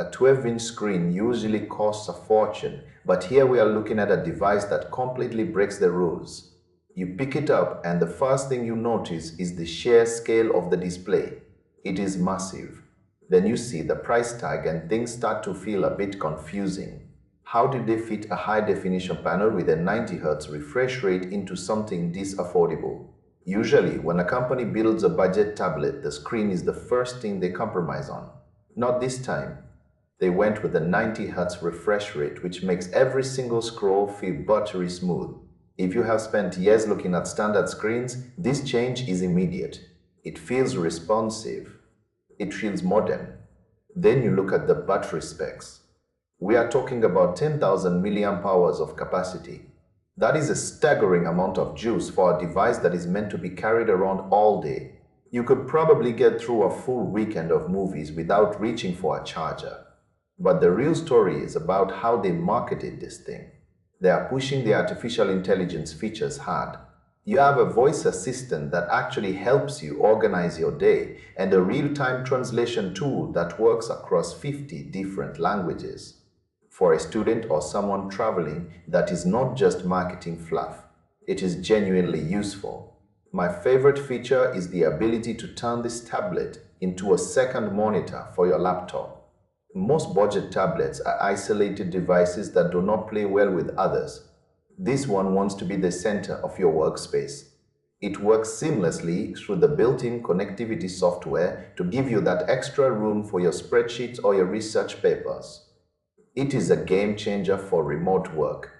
A 12-inch screen usually costs a fortune, but here we are looking at a device that completely breaks the rules. You pick it up and the first thing you notice is the sheer scale of the display. It is massive. Then you see the price tag and things start to feel a bit confusing. How did they fit a high-definition panel with a 90 Hz refresh rate into something this affordable? Usually, when a company builds a budget tablet, the screen is the first thing they compromise on. Not this time. They went with a 90 Hz refresh rate, which makes every single scroll feel buttery smooth. If you have spent years looking at standard screens, this change is immediate. It feels responsive. It feels modern. Then you look at the battery specs. We are talking about 10,000 milliamp hours of capacity. That is a staggering amount of juice for a device that is meant to be carried around all day. You could probably get through a full weekend of movies without reaching for a charger. But the real story is about how they marketed this thing. They are pushing the artificial intelligence features hard. You have a voice assistant that actually helps you organize your day and a real-time translation tool that works across 50 different languages. For a student or someone traveling, that is not just marketing fluff. It is genuinely useful. My favorite feature is the ability to turn this tablet into a second monitor for your laptop. Most budget tablets are isolated devices that do not play well with others. This one wants to be the center of your workspace. It works seamlessly through the built-in connectivity software to give you that extra room for your spreadsheets or your research papers. It is a game changer for remote work.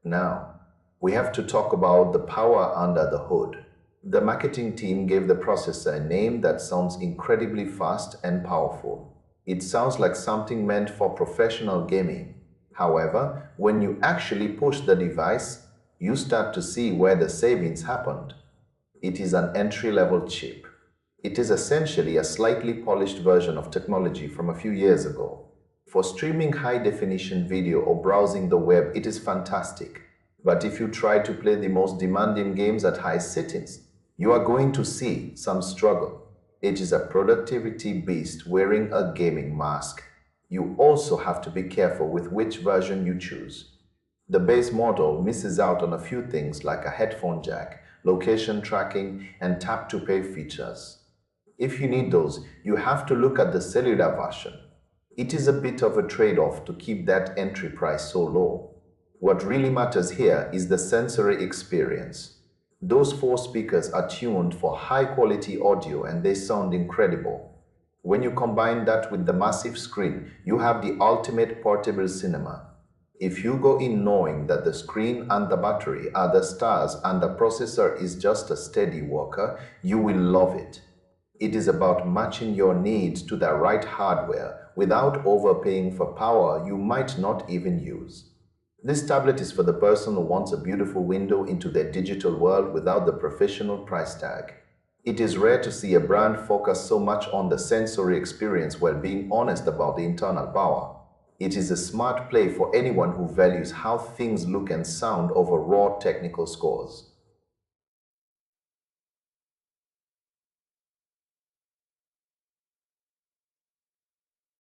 Now, we have to talk about the power under the hood. The marketing team gave the processor a name that sounds incredibly fast and powerful. It sounds like something meant for professional gaming. However, when you actually push the device, you start to see where the savings happened. It is an entry-level chip. It is essentially a slightly polished version of technology from a few years ago. For streaming high-definition video or browsing the web, it is fantastic. But if you try to play the most demanding games at high settings, you are going to see some struggle. It is a productivity beast wearing a gaming mask. You also have to be careful with which version you choose. The base model misses out on a few things like a headphone jack, location tracking, and tap-to-pay features. If you need those, you have to look at the cellular version. It is a bit of a trade-off to keep that entry price so low. What really matters here is the sensory experience. Those 4 speakers are tuned for high-quality audio and they sound incredible. When you combine that with the massive screen, you have the ultimate portable cinema. If you go in knowing that the screen and the battery are the stars and the processor is just a steady worker, you will love it. It is about matching your needs to the right hardware without overpaying for power you might not even use. This tablet is for the person who wants a beautiful window into their digital world without the professional price tag. It is rare to see a brand focus so much on the sensory experience while being honest about the internal power. It is a smart play for anyone who values how things look and sound over raw technical scores.